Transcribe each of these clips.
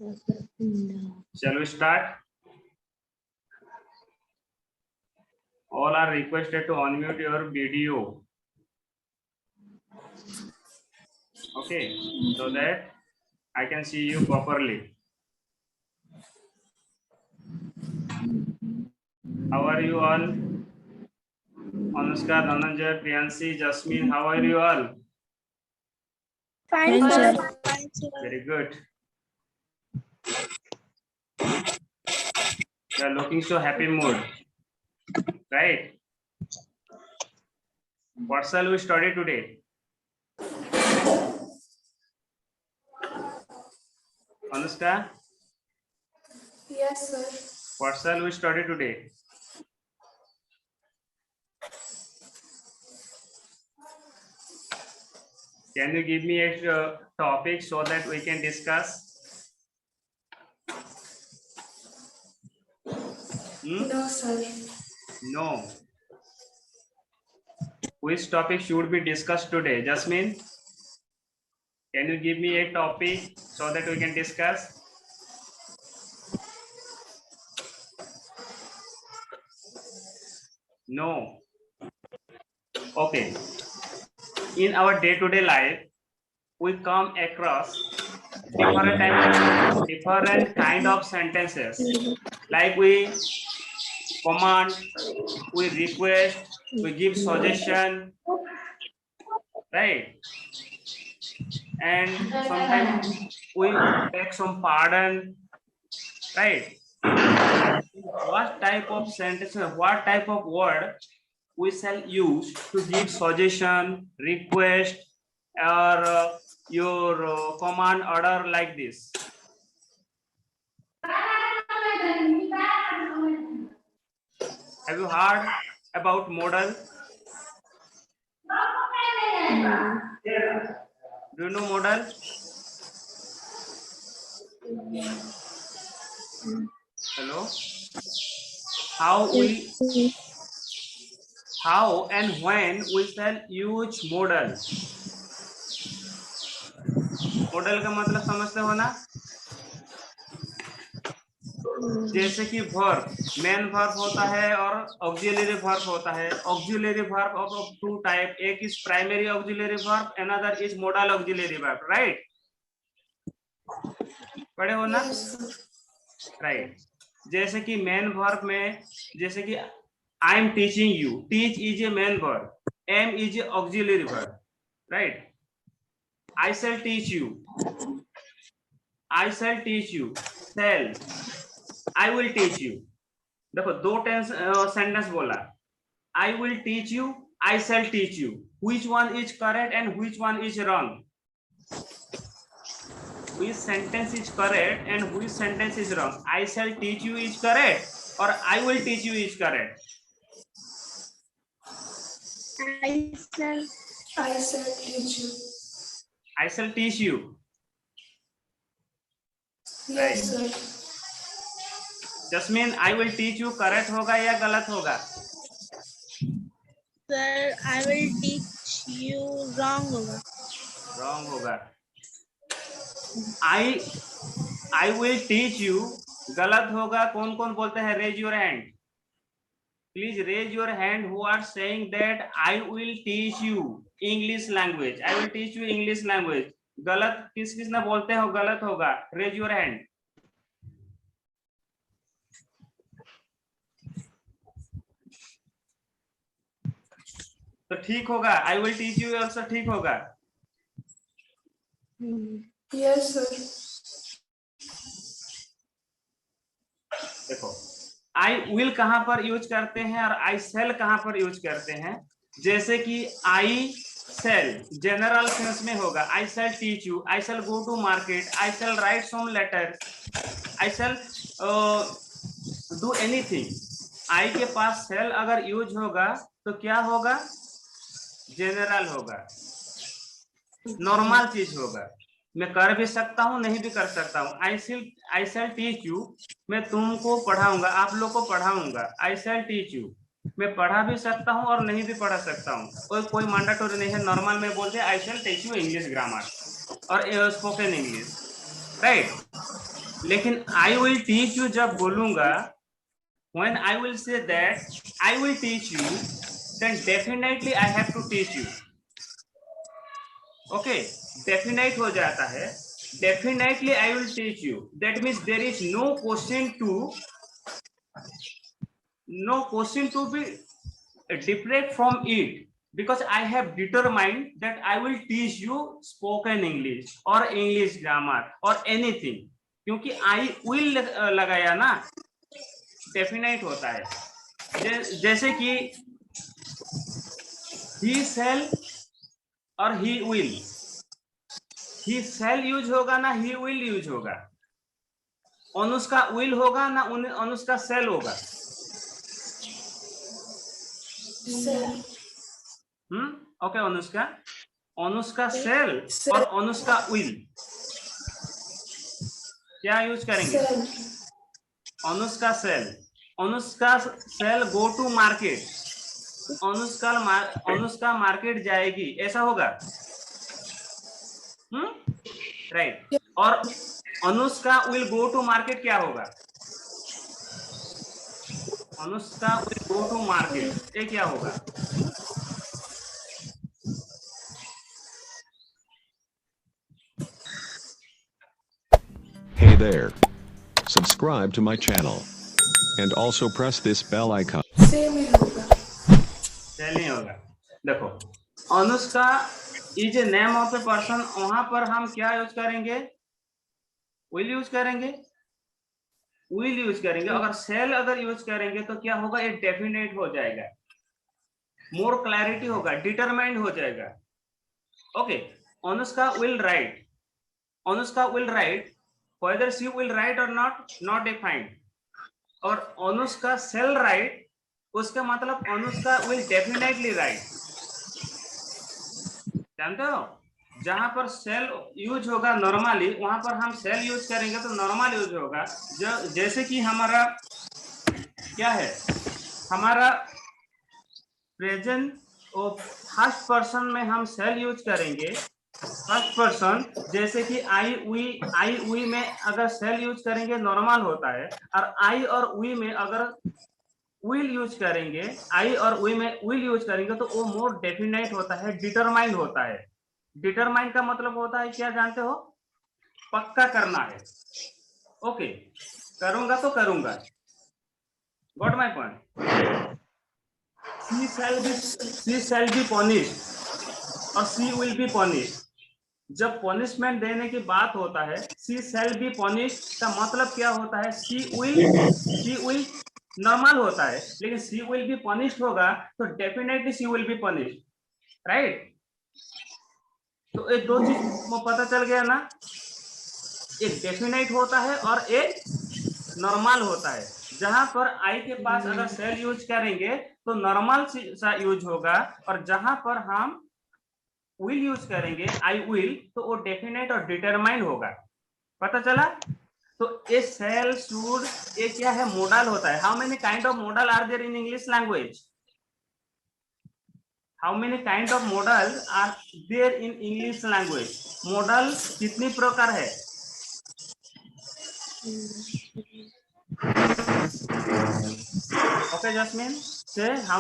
Shall we start? All are requested to unmute your video. Okay, so that I can see you properly. How are you all? Anushka, Dhananjay, Priyanshi, Jasmine, how are you all? Fine, sir. Very good. You are looking so happy mood, right? What shall we study today? Anushka? Yes, sir. What shall we study today? Can you give me a topic so that we can discuss? No, sir. No. Which topic should be discussed today? Jasmine, can you give me a topic so that we can discuss? No. Okay. In our day-to-day life, we come across different kind of sentences. Like we command, we request, we give suggestion, right? And sometimes we take some pardon, right? What type of sentence, what type of word we shall use to give suggestion, request, or your command order like this? Have you heard about modal? Do you know modal? Hello? How and when we shall use modal? Model का मतलब समझते हो ना? जैसे कि verb, main verb होता है और ऑक्सिलरी वर्ब होता है. Auxiliary verb of two type, एक is primary auxiliary verb, another is modal auxiliary verb, right? पढ़े हो ना? राइट. जैसे कि मेन वर्ब में, जैसे कि I am teaching you, teach is a main verb, am is a auxiliary verb, right? I shall teach you. I shall teach you. Shall. I will teach you. देखो दो sentence बोला. I will teach you. I shall teach you. Which one is correct and which one is wrong? Which sentence is correct and which sentence is wrong? I shall teach you is correct or I will teach you is correct? I shall teach you. I shall teach you. Yes, sir. Jasmine, I will teach you correct होगा या गलत होगा? Sir, I will teach you wrong होगा. Wrong होगा. I will teach you गलत होगा. कौन कौन बोलते हैं? Raise your hand. Please raise your hand who are saying that I will teach you English language. I will teach you English language. गलत किस किसने बोलते हो गलत होगा? Raise your hand. तो ठीक होगा. I will teach you also ठीक होगा. Yes, sir. देखो I will कहां पर यूज करते हैं और I shall कहां पर यूज करते हैं? जैसे कि I shall जनरल सेंस में होगा. I shall teach you. I shall go to market. I shall write some letters. I shall do anything. I के पास shall अगर यूज होगा तो क्या होगा? जनरल होगा, नॉर्मल चीज होगा. मैं कर भी सकता हूं, नहीं भी कर सकता हूं. I shall teach you, मैं तुमको पढ़ाऊंगा, आप लोग को पढ़ाऊंगा. I shall teach you, मैं पढ़ा भी सकता हूं और नहीं भी पढ़ा सकता हूं. कोई मैंडेटरी नहीं है. नॉर्मल में बोलते हैं I shall teach you English grammar और स्पोकन इंग्लिश, राइट? लेकिन आई विल टीच यू जब बोलूंगा, when I will say that I will teach you, then definitely I have to teach you. Okay, definite हो जाता है, definitely I will teach you. That means there is no question to be different from it, because I have determined that I will teach you spoken English or English grammar or anything. क्योंकि I will लगाया ना, definite होता है। जैसे कि he shall और he will, he shall use होगा ना he will यूज होगा, अनुष्का will होगा ना अनुष्का shall होगा। ओके, अनुष्का shall और अनुष्का will क्या यूज करेंगे? Anushka shall go to market, Anushka market जाएगी, ऐसा होगा। राइट। और Anushka will go to market क्या होगा? Anushka will go to market, ये क्या होगा? Hey there. Subscribe to my channel. And also press this bell icon. Same ही होगा। सेल नहीं होगा। देखो, Anushka is a name of a person, वहां पर हम क्या यूज करेंगे? विल यूज करेंगे, विल यूज करेंगे। अगर सेल अगर यूज करेंगे तो क्या होगा? ये डेफिनेट हो जाएगा, मोर क्लैरिटी होगा, डिटरमाइंड हो जाएगा। Okay, Anushka will write, Anushka will write, whether she will write or not defined। और अनुष्का shall write, उसका मतलब अनुष्का will definitely write। जानते हो, जहां पर shall यूज होगा नॉर्मली, वहां पर हम shall यूज करेंगे तो नॉर्मल यूज होगा। जैसे कि हमारा क्या है, हमारा प्रेजेंट और फर्स्ट पर्सन में हम shall यूज करेंगे, फर्स्ट पर्सन। जैसे कि आई वी में अगर shall यूज करेंगे नॉर्मल होता है, और आई और वी में अगर विल यूज करेंगे, आई और वी में विल यूज करेंगे तो वो मोर डेफिनेट होता है, डिटरमाइंड होता है। डिटरमाइंड का मतलब होता है क्या जानते हो? पक्का करना है। ओके, करूंगा तो करूंगा। Got my point? She shall be punished और शी विल बी पनिश्ड। जब पनिशमेंट देने की बात होता है, शी शैल बी पनिश्ड का मतलब क्या होता है? शी विल नॉर्मल होता है, लेकिन शी विल बी पनिश्ड होगा तो definitely she will be punished, right? तो ये दो चीज पता चल गया ना, एक डेफिनेट होता है और एक नॉर्मल होता है। जहां पर आई के पास अगर शैल यूज करेंगे तो नॉर्मल सा यूज होगा, और जहां पर हम विल यूज करेंगे आई विल, तो वो डेफिनेट और डिटरमाइन होगा। पता चला? तो ए शैल शुड, ये क्या है? मॉडल होता है। How many kind of model are there in English language? How many kind of model are there in English language? Model कितनी प्रकार है? ओके जस्मिन, से how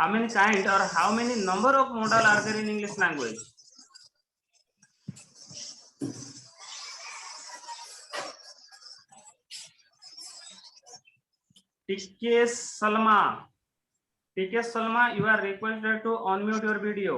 many kind or how many number of modal are there in English language? TK Salma, you are requested to unmute your video.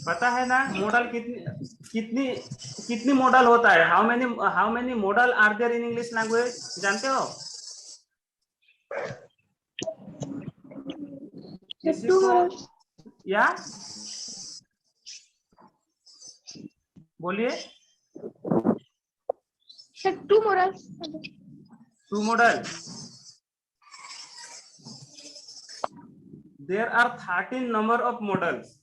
पता है ना model कितनी model होता है? How many model are there in English language? जानते हो? या बोलिए। Two model. There are 13 number of models.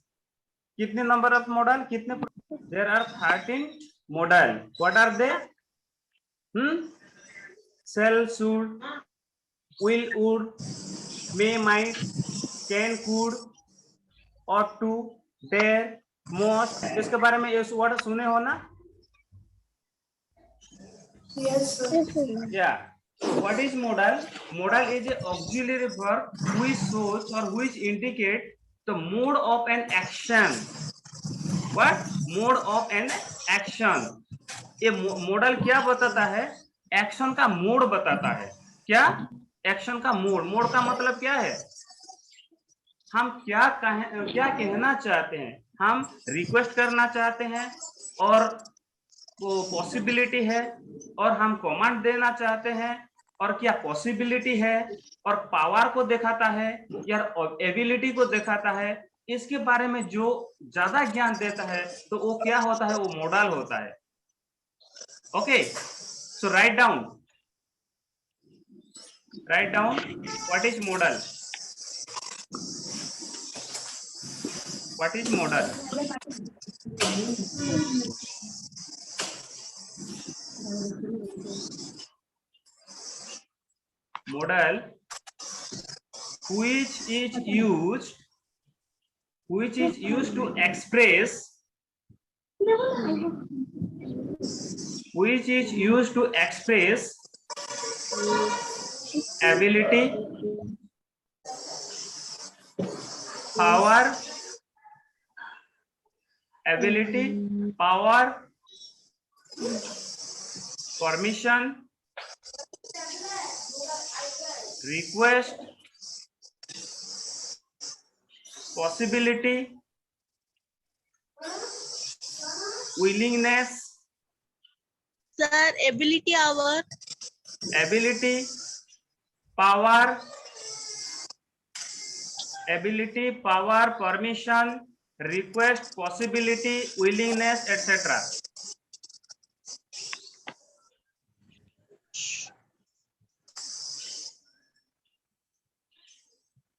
कितने नंबर ऑफ मॉडल? कितने? There are 13 model. What are they? shall, should, will, would, may, might, can, could, ought to, dare, most, इसके बारे में ये वर्ड सुने हो ना? Yes, sir. Yeah. What is modal? Modal is an auxiliary verb which shows or which indicate the mode of an action. What? Mode of an action. ये model क्या बताता है? एक्शन का मोड बताता है. क्या? एक्शन का मोड. मोड का मतलब क्या है? हम क्या कहना चाहते हैं? हम रिक्वेस्ट करना चाहते हैं और वो पॉसिबिलिटी है, और हम कमांड देना चाहते हैं और क्या पॉसिबिलिटी है, और पावर को दिखाता है या एबिलिटी को दिखाता है. इसके बारे में जो ज्यादा ज्ञान देता है तो वो क्या होता है? वो मॉडल होता है. Okay, so write down what is model. What is model? Modal which is used to express ability, power, permission, request, possibility, willingness. Sir, ability, power, permission, request, possibility, willingness, etc.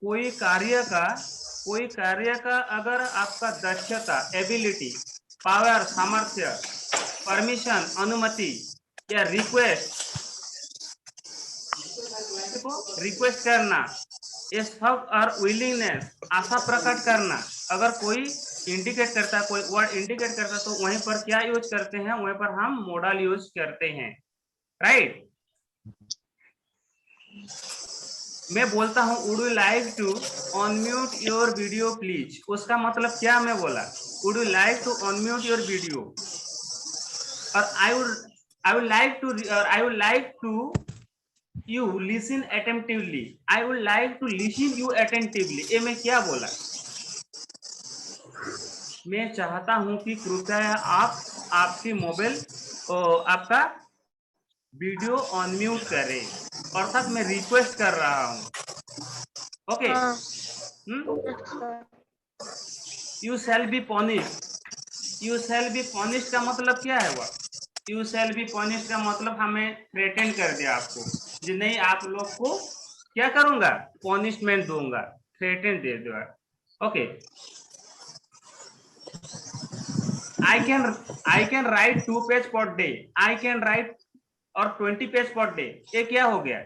कोई कार्य का अगर आपका दक्षता, ability, power, सामर्थ्य, permission, अनुमति, या request करना, ये सब, और विलिंगनेस, आशा प्रकट करना, अगर कोई इंडिकेट करता है, कोई वर्ड इंडिकेट करता है, तो वहीं पर क्या यूज करते हैं? वहीं पर हम मॉडल यूज करते हैं. राइट? मैं बोलता हूं would you like to unmute your video please. उसका मतलब क्या मैं बोला? Would you like to unmute your video, और I would like to you listen attentively. I would like to listen you attentively. ये मैं क्या बोला? मैं चाहता हूं कि कृपया आप आपकी मोबाइल आपका वीडियो अनम्यूट करें, अर्थात मैं रिक्वेस्ट कर रहा हूं. Okay. You shall be punished का मतलब क्या है? वह यू शैल बी पनिश्ड का मतलब हमें थ्रेटन कर दिया आपको, जी नहीं आप लोग को क्या करूंगा? पनिशमेंट दूंगा, थ्रेटन दे दो. Okay. I can write 2 page per day. I can write और 20 पेज पर डे. ये क्या हो गया?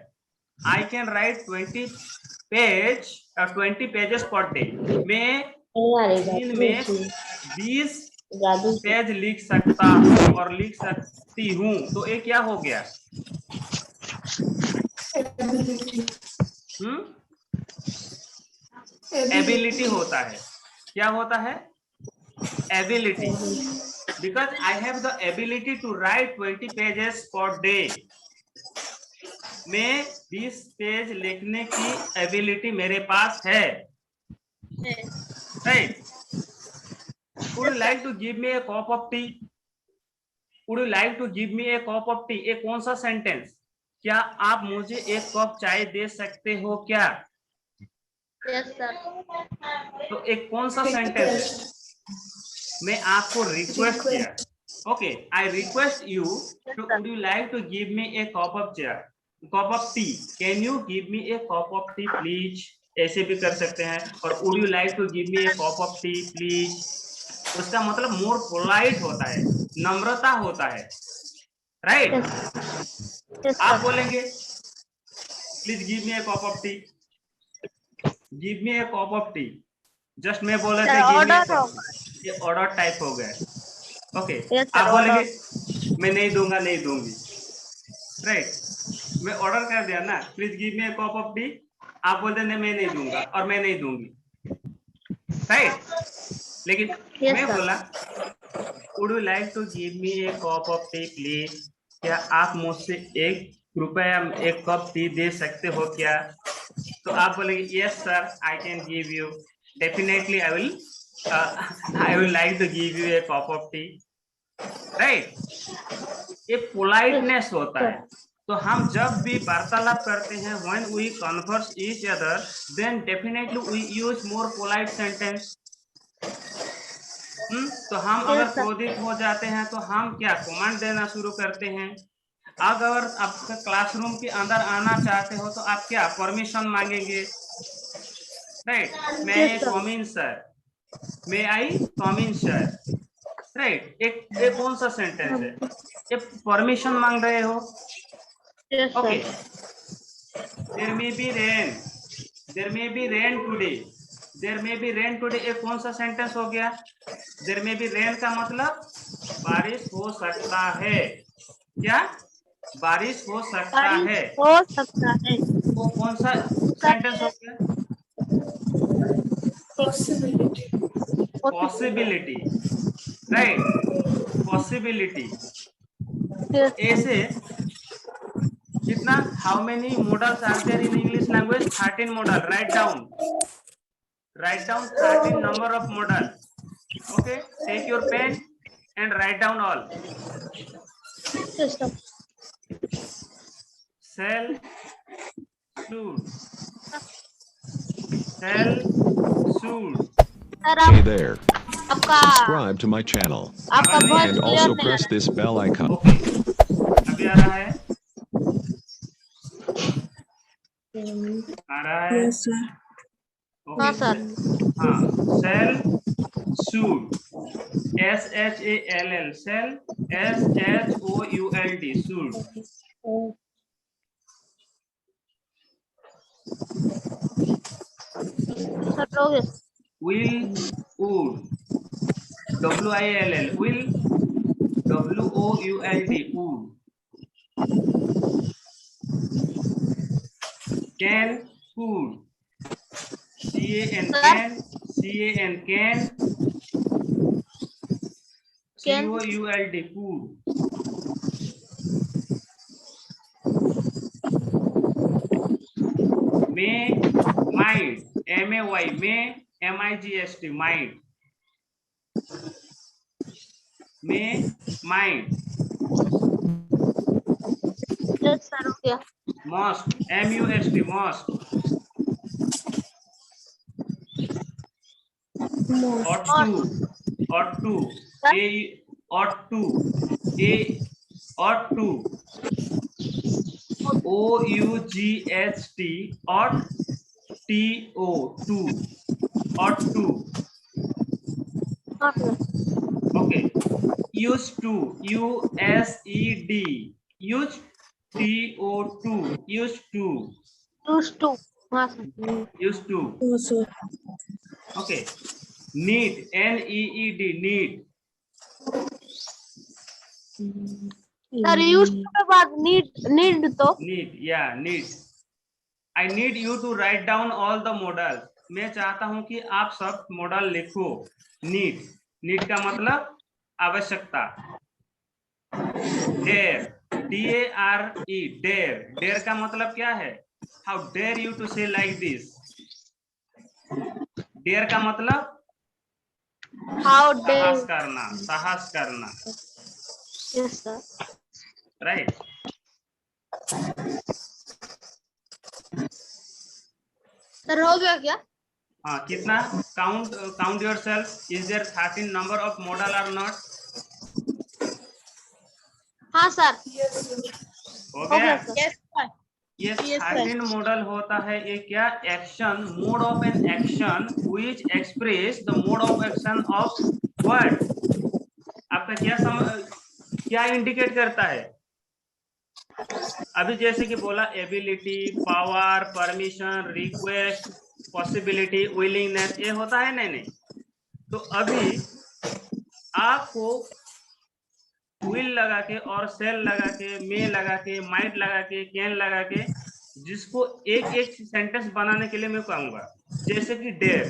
I can write 20 pages per day. मैं दिन में 20 पेज लिख सकता हूँ और लिख सकती हूँ. तो ये क्या हो गया? एबिलिटी होता है. क्या होता है? Ability. Because I have the ability to write 20 pages per day. मैं 20 पेज लिखने की एबिलिटी मेरे पास है. Right? Would you like to give me a cup of tea? Would you like to give me a cup of tea? ये कौन सा sentence? क्या आप मुझे एक कप चाय दे सकते हो क्या? Yes, sir. तो एक कौन सा सेंटेंस? मैं आपको रिक्वेस्ट किया. Okay, I request you to, would you like to give me a cup of tea. Can you give me a cup of tea please. ऐसे भी कर सकते हैं. और would you like to give me a cup of tea please, उसका मतलब more polite होता है, नम्रता होता है. राइट? Yes, आप sir. बोलेंगे please give me a cup of tea, give me a cup of T, just मैं बोल रहे Sir, थे गिव मी ए order कप, होगा. ये ऑर्डर टाइप हो गया. Okay, Yes, sir. आप बोलेंगे Order. मैं नहीं दूंगा, नहीं दूंगी, राइट. मैं ऑर्डर कर दिया ना, please give me a cup of T, आप बोलते नहीं मैं नहीं दूंगा और मैं नहीं दूंगी, राइट. लेकिन Yes, मैं sir. बोला would you like to give me a cup of tea please, क्या आप मुझसे एक कृपया एक कप टी दे सकते हो क्या? तो आप बोलेंगे yes sir I can give you, definitely I will like to give you a cup of tea, right. ये पोलाइटनेस होता है. तो हम जब भी वार्तालाप करते हैं when we converse each other then definitely we use more polite sentence. तो हम अगर क्रोधित हो जाते हैं तो हम क्या कमांड देना शुरू करते हैं. अगर आप क्लासरूम के अंदर आना चाहते हो तो आप क्या परमिशन मांगेंगे, राइट. मे आई कम इन सर, मे आई कम इन सर, राइट. एक कौन सा सेंटेंस है, ये परमिशन मांग रहे हो. Yes, okay, sir. There may be rain, there may be rain today, there may be rain today, एक कौन सा सेंटेंस हो गया. देयर मे बी रेन का मतलब बारिश हो सकता है, क्या बारिश हो सकता है. हो सकता है. वो कौन सा सेंटेंस हो गया. Possibility. Possibility, right. Possibility. Yes, ऐसे कितना, how many models are there in English language? 13 model. Right down 13 number of model. Okay, take your pen and write down all. yes, sir. Shall, should, shall, should. Sir, Hey there. आपका Subscribe to my channel आपका बहुत and clear also नहीं press this bell icon. Okay, अभी आ रहा है, आ रहा है. Yes, sir. Okay, हाँ, sir. हाँ, shall, should, SHALL, shall, SHOULD, should. Sir हो गया. Will, would, WILL, will, WOULD, would. Can, could, CAN, can, CAN, can, COULD, could. May, might, MAY, may, MIGST, might. May, might. Yes, sir हो गया. Must, MUST, must. Ought to, ought to, ought to, ought to, OUGHT, ought, TO, to, ought to. Okay, used to, USED, used, TO2, used to, Used to. हाँ sir. used to. Yes, sir. Okay, need, NEED, need. Sir used to के बाद need तो Need, yeah, need. I need you to write down all the models. मैं चाहता हूं कि आप सब मॉडल लिखो. नीड, नीड का मतलब आवश्यकता. डेयर, DARE, डेयर, डेयर का मतलब क्या है? हाउ डेयर यू टू से लाइक दिस. डेयर का मतलब how साहस dare. करना, साहस करना, Yes, sir. राइट. सर हो गया क्या? हाँ, कितना? Count yourself. Is there 13 number of model और नॉट? हाँ सर. Yes, sir. हो हो गया. गया सर. Yes, sir. ये Yes, sir. 13 मॉडल होता है. ये क्या? Action, mode of an action which express the mode of action of word. आपका क्या इंडिकेट करता है? अभी जैसे कि बोला ability, power, permission, request, possibility, willingness, ये होता है नहीं नहीं। तो अभी आपको विल लगा के और सेल लगा के, मे लगा के, माइट लगा के, कैन लगा के, जिसको एक एक सेंटेंस बनाने के लिए मैं कहूंगा। जैसे कि डेयर,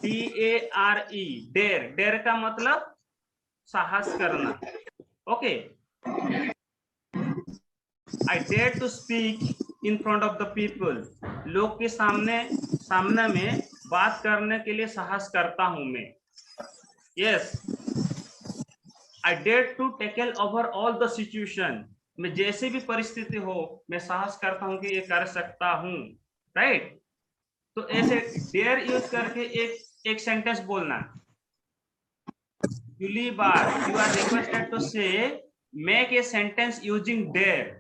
DARE, डेयर, डेयर का मतलब साहस करना। Okay, I dare to speak in front of the people, लोग के सामने में बात करने के लिए साहस करता हूं मैं। Yes, I dare to tackle over all the situation, मैं जैसे भी परिस्थिति हो मैं साहस करता हूं कि ये कर सकता हूं। राइट, तो ऐसे डेयर यूज करके एक सेंटेंस बोलना। अगली बार you are requested to say make a sentence using dare।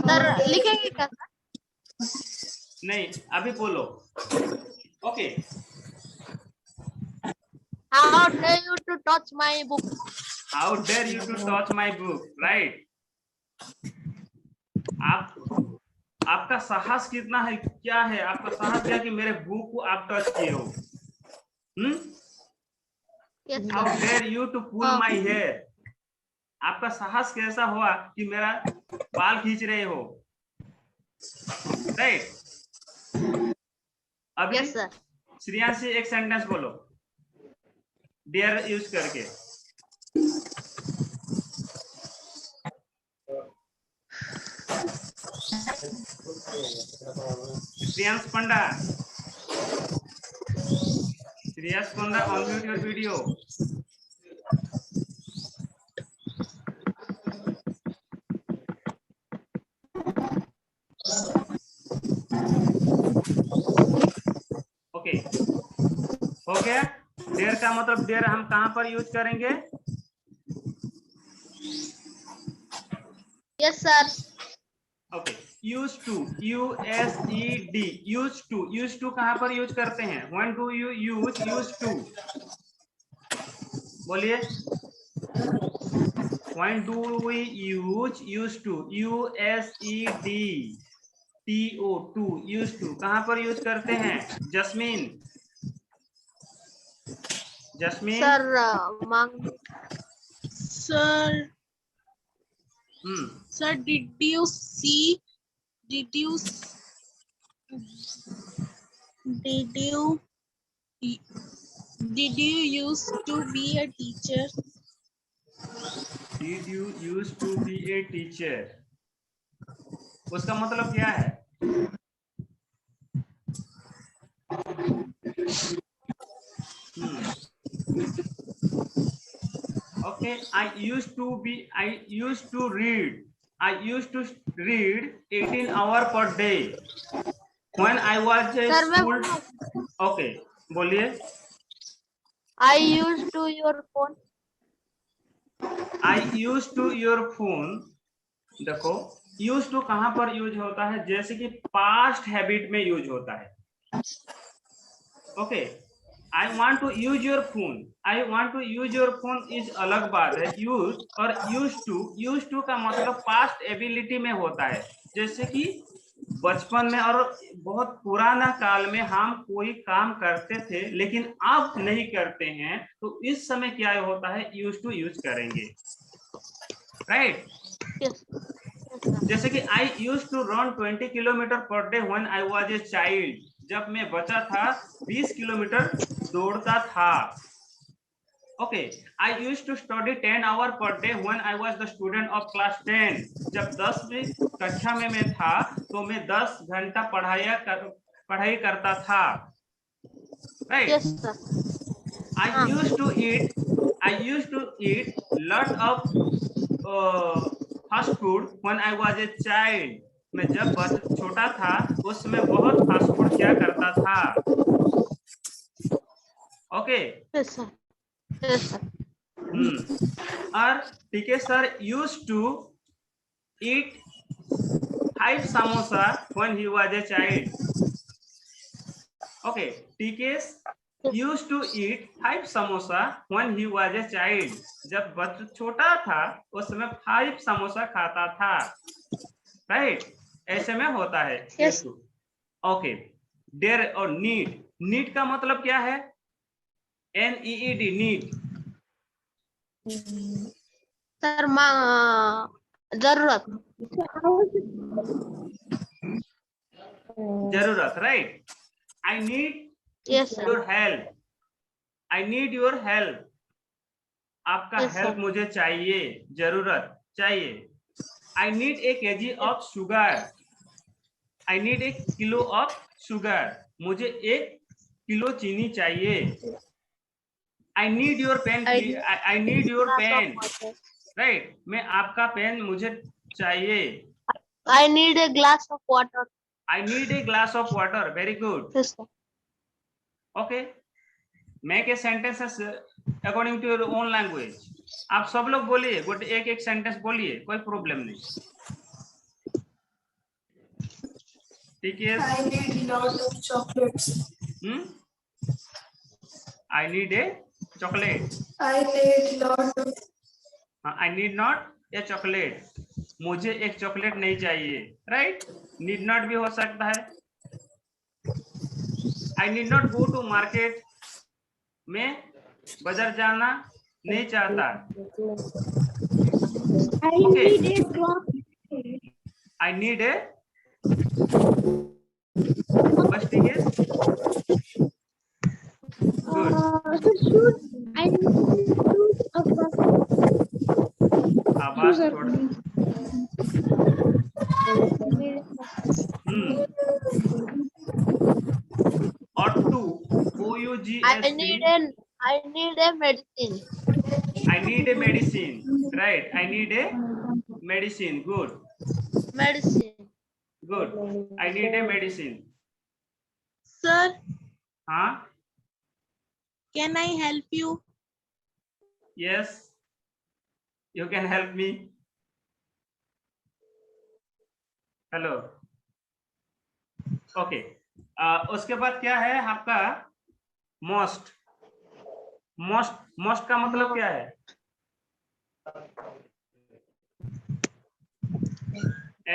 Sir लिखेंगे क्या सर? नहीं, अभी बोलो। Okay, How dare you to touch my book? How dare you to touch my book, right? आपका साहस कितना है, क्या है आपका साहस, क्या कि मेरे बुक को आप टच किए हो। Yes, How sir. dare you to pull my hair, आपका साहस कैसा हुआ कि मेरा बाल खींच रहे हो। राइट, अभी Yes, sir. श्रेयांशी एक सेंटेंस बोलो डेयर यूज करके। श्रेयांश पंडा, श्रेयांश पंडा, अनम्यूट योर वीडियो। ओके, हो गया। डेयर का मतलब डेयर हम कहां पर यूज करेंगे? Yes, sir. Okay, use to, USED, use to कहां पर यूज करते हैं? When do you use to? बोलिए, when do we use to? USED, TO, use to कहां पर यूज करते हैं? Jasmine, Jasmine. Sir, sir, did you used to be a teacher? Did you used to be a teacher? उसका मतलब क्या है? Okay, I used to read 18 hours per day when I was a school. Okay, बोलिए। I used to your phone. I used to your phone, देखो use to कहां पर use होता है? जैसे कि पास्ट हैबिट में यूज होता है। Okay, I want to use your phone is अलग बात है। यूज और यूज टू का मतलब पास्ट एबिलिटी में होता है। जैसे कि बचपन में और बहुत पुराना काल में हम कोई काम करते थे लेकिन अब नहीं करते हैं, तो इस समय क्या होता है? यूज टू यूज करेंगे। राइट, जैसे कि I use to run 20 kilometre per day when I was a child, जब मैं बच्चा था 20 किलोमीटर दौड़ता था। Okay, I use to study 10 hour per day when I was the student of class 10, जब 10वीं कक्षा में मैं था तो मैं 10 घंटा पढ़ाई करता था। Right, Yes, sir. I used to eat lot of fast food when I was a child, मैं जब छोटा था उस समय बहुत फास्ट फूड क्या करता था। Okay, Yes, sir. Yes, sir. और ठीक है sir, use to eat 5 samosa when he was a child। ओके, ठीक है, used to eat 5 samosa when he was a child. जब बच्चा छोटा था उस समय 5 समोसा खाता था, राइट? ऐसे में होता है। Yes. ओके, डेयर और नीड, नीड का मतलब क्या है? NEED, need. सर जरूरत। जरूरत, right? I need yes sir. Your help, I need your help, आपका Yes, हेल्प sir. मुझे चाहिए, जरूरत चाहिए। I need a KG of sugar, I need a kilo of sugar, मुझे 1 किलो चीनी चाहिए। I need your pen, I need your pen, right? मैं आपका पेन मुझे चाहिए। I need a glass of water. I need a glass of water, very good. Yes sir. Okay, make a sentences according to your own language. आप सब लोग बोलिए, good, एक एक सेंटेंस बोलिए, कोई प्रॉब्लम नहीं, ठीक है? I need lot of chocolates. I need A chocolate, I need lot of. I need not a chocolate, मुझे एक चॉकलेट नहीं चाहिए, राइट? नीड नॉट भी हो सकता है। I need not go to market, मैं बाजार जाना नहीं चाहता। आई नीड ए, बस ठीक है, गुड। आवाज थोड़ा और to, I need a medicine. I need a medicine, right? I need a medicine, good, Medicine. good. I need a medicine. Sir, हाँ, can I help you? yes, you can help me. Hello, okay. उसके बाद क्या है आपका? Most, most, most का मतलब क्या है?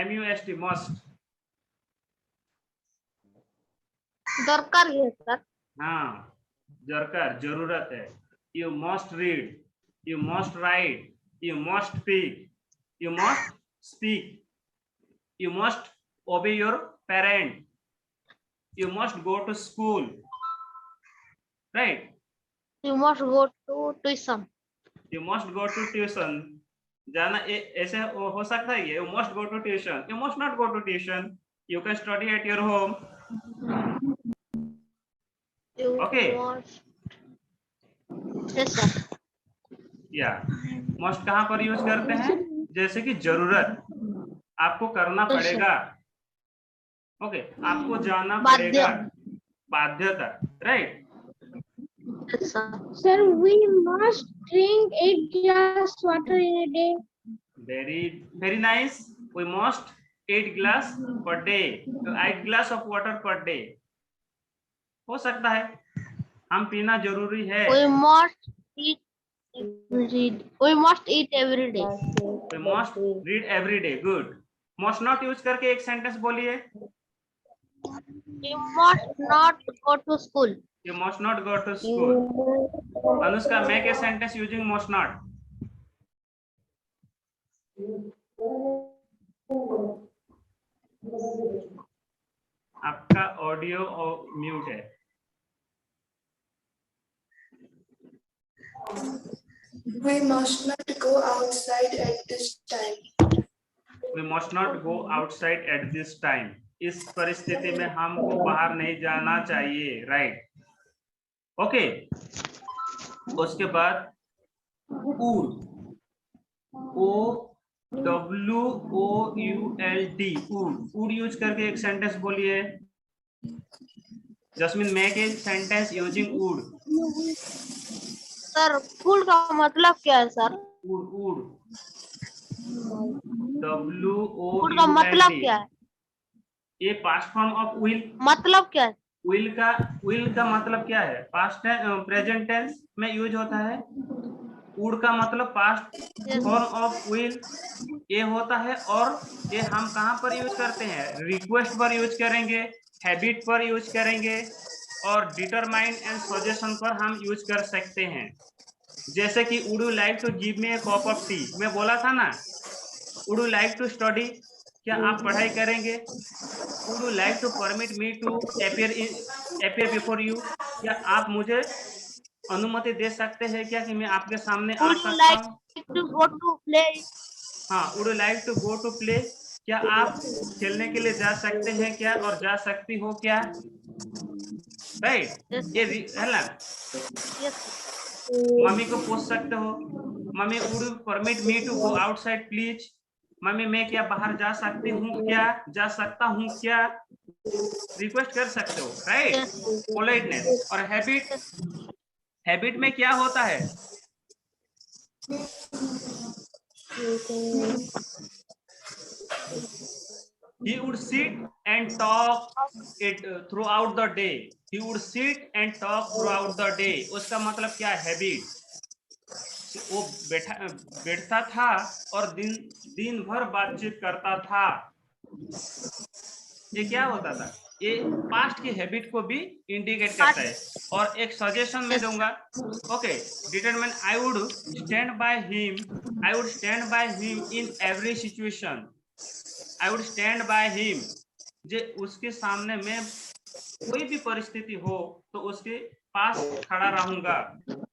MUST, most. दरकार है सर। हाँ, दरकार, जरूरत है। You must read, you must write, you must speak, you must speak, you must obey your parent, you must go to school, right? You must go to tuition. You must go to tuition, जाना ऐसे हो सकता है। You must go to tuition, you must not go to tuition, you can study at your home. You Okay. must. Yes sir. या must कहाँ पर use करते हैं? जैसे कि जरूरत, आपको करना पड़ेगा, ओके, आपको जाना पड़ेगा, बाध्यता, right? Yes sir. Sir, we must drink 8 glass water in a day. Very nice. We must 8 glass per day. So 8 glass of water per day हो सकता है, हम पीना जरूरी है। We must eat. We must eat every day. We must read every day. Good. Must not use करके एक sentence बोलिए। You must not go to school. You must not go to school. Anushka, make a sentence using must not. आपका audio mute है। We must not go outside at this time. We must not go outside at this time. इस परिस्थिति में हमको बाहर नहीं जाना चाहिए, राइट? ओके, उसके बाद ould, OWOULD, ould यूज करके एक सेंटेंस बोलिए। Jasmine, make a sentence using ould. Sir, फूल का मतलब क्या है सर? ould, WOULD. फूल का मतलब क्या है? ये पास्ट फॉर्म ऑफ विल। मतलब क्या है? विल का मतलब क्या है? पास्ट प्रेजेंट टेंस में यूज होता है। वुड का मतलब पास्ट फॉर्म ऑफ विल ये होता है। और ये हम कहाँ पर यूज करते हैं? रिक्वेस्ट पर यूज करेंगे, हैबिट पर यूज करेंगे और डिटरमाइन एंड सजेशन पर हम यूज कर सकते हैं। जैसे कि would you like to give me a cup of tea, मैं बोला था ना, would you like to study, क्या आप पढ़ाई करेंगे? Would you like to permit me to appear before you, क्या आप मुझे अनुमति दे सकते हैं क्या कि मैं आपके सामने आ Would you सकता like हूँ? to go to play? हाँ, would you like to go to play, क्या आप खेलने के लिए जा सकते हैं क्या और जा सकती हो क्या? Right, Yes. ये है ना। Yes. मम्मी को पूछ सकते हो, mummy would you permit me to go outside please, mummy मैं क्या बाहर जा सकती हूँ क्या, जा सकता हूँ क्या, रिक्वेस्ट कर सकते हो। Right, Yes. पोलाइटनेस। और हैबिट, हैबिट में क्या होता है? He would sit and talk it throughout the day. He would sit and talk throughout the day. उसका मतलब क्या है? हैबिट। वो बैठता था और दिन भर बातचीत करता था। ये क्या होता था? ये पास्ट की हैबिट को भी इंडिकेट करता है। और एक सजेशन मैं दूंगा। Okay, determine I would stand by him, I would stand by him in every situation. I would stand by him, जे उसके सामने मैं कोई भी परिस्थिति हो तो उसके पास खड़ा रहूंगा,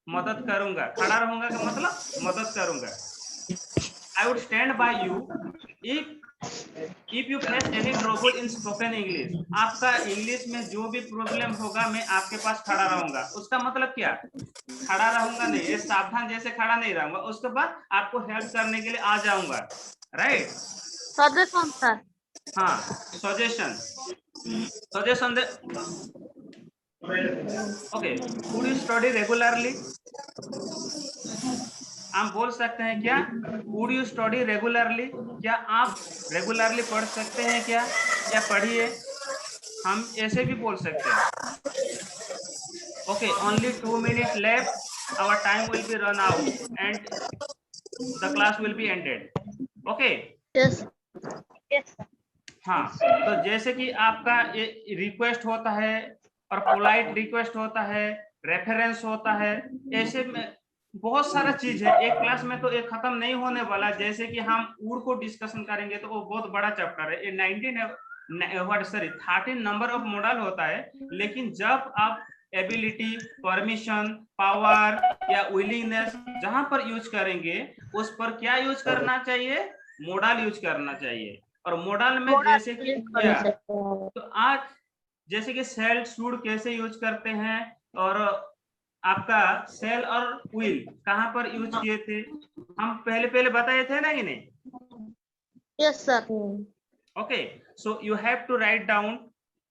मदद करूंगा। खड़ा रहूंगा का मतलब मदद करूंगा। आई would stand bye you if you face any trouble in spoken English. आपका इंग्लिश में जो भी प्रॉब्लम होगा मैं आपके पास खड़ा रहूंगा। उसका मतलब क्या? खड़ा रहूंगा नहीं, ये सावधान जैसे खड़ा नहीं रहूंगा, उसके बाद आपको हेल्प करने के लिए आ जाऊंगा। Right, Suggestion, sir. हाँ, suggestion, suggestion they. Okay, would you study regularly, हम बोल सकते हैं क्या? वुड यू स्टडी रेगुलरली, क्या आप रेगुलरली पढ़ सकते हैं क्या, या पढ़िए, हम ऐसे भी बोल सकते हैं। Okay, only 2 minutes left, our time will be run out and the class will be ended. Okay, Yes. Yes. हाँ, तो जैसे कि आपका ये रिक्वेस्ट होता है और पोलाइट रिक्वेस्ट होता है, रेफरेंस होता है, ऐसे में बहुत सारा चीज है। एक क्लास में तो एक खत्म नहीं होने वाला। जैसे कि हम वुड को डिस्कशन करेंगे तो वो बहुत बड़ा चैप्टर है। ये 13 नंबर ऑफ मॉडल होता है। लेकिन जब आप एबिलिटी, परमिशन, पावर या विलिंगनेस जहां पर यूज करेंगे, उस पर क्या यूज करना चाहिए? मॉडल यूज करना चाहिए। और मॉडल में जैसे कि तो आज जैसे कि सेल, शुड कैसे यूज करते हैं, और आपका सेल और विल कहां पर यूज किए थे, हम पहले बताए थे ना कि नहीं? Yes, sir. Okay, so you have to write down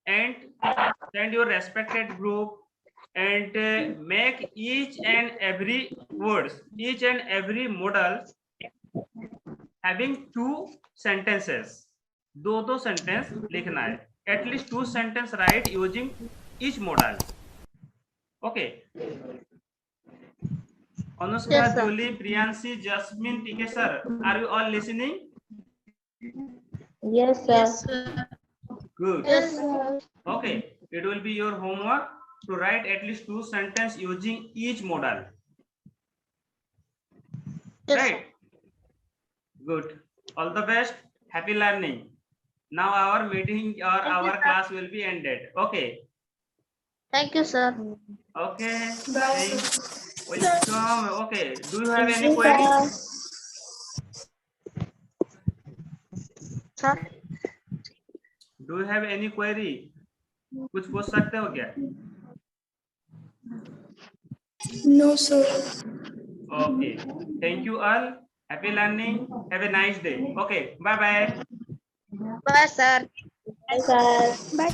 and send your respected group and make each and every words, each and every model having 2 sentences. दो सेंटेंस लिखना है। At least 2 sentences write using each model. Okay. Anushka, Yes, sir. Julie, Priyanshi, Jasmine, TK sir, are you all listening? Yes, sir. Yes, sir. Good. Yes. Okay, it will be your homework to write at least 2 sentences using each model. Yes, Right? Good. All the best. Happy learning. Now our meeting or our class will be ended. Okay. Thank you, sir. Okay. Bye. Welcome. Okay. Do you have any queries? Sir. Do you have any query? कुछ पूछ सकते हो क्या? No, sir. Okay. Thank you all. Happy learning. Have a nice day. Okay. Bye bye. Bye, sir. Bye, sir. Bye.